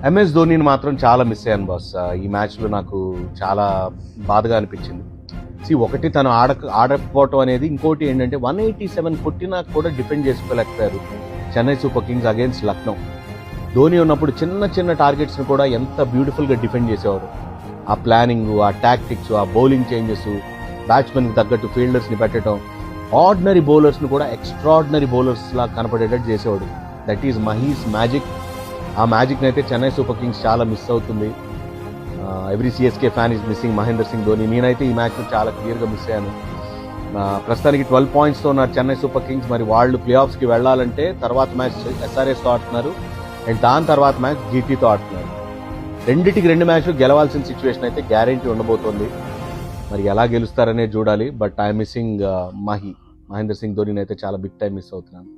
MS ధోనిని మాత్రం చాలా miss అయ్యాను బాస్. ఈ మ్యాచ్లో నాకు చాలా బాధగా అనిపించింది. ఒకటి తను ఆడకపోవటం అనేది, ఇంకోటి ఏంటంటే 187 కొట్టినా కూడా డిఫెండ్ చేసుకోలేకపోయారు Chennai super kings against Lucknow. Dhoni ఉన్నప్పుడు చిన్న చిన్న టార్గెట్స్ని కూడా ఎంత బ్యూటిఫుల్గా డిఫెండ్ చేసేవారు. ఆ ప్లానింగ్, ఆ టాక్టిక్స్, ఆ బౌలింగ్ చేంజెస్, బ్యాట్స్మెన్కి తగ్గట్టు ఫీల్డర్స్ని పెట్టడం, ఆర్డినరీ బౌలర్స్ని కూడా ఎక్స్ట్రాడినరీ బౌలర్స్ లా కనపడేటట్టు చేసేవాడు. That is Mahi's magic. ఆ మ్యాజిక్ని అయితే చెన్నై సూపర్ కింగ్స్ చాలా మిస్ అవుతుంది. Every CSK fan is missing Mahendra Singh Dhoni. నేనైతే ఈ మ్యాచ్ను చాలా క్లియర్గా మిస్ అయ్యాను. ప్రస్తుతానికి 12 పాయింట్స్తో ఉన్నారు చెన్నై సూపర్ కింగ్స్. మరి వాళ్ళు ప్లే ఆఫ్స్కి వెళ్ళాలంటే తర్వాత మ్యాచ్ ఎస్ఆర్ఎస్తో ఆడుతున్నారు, అండ్ దాని తర్వాత మ్యాచ్ జీటీతో ఆడుతున్నారు. రెండిటికి 2 మ్యాచ్లు గెలవాల్సిన సిచ్యువేషన్ అయితే గ్యారెంటీ ఉండబోతోంది. మరి ఎలా గెలుస్తారనే చూడాలి. But I'm missing Mahendra Singh ధోనిని అయితే చాలా బిగ్ టైం మిస్ అవుతున్నాను.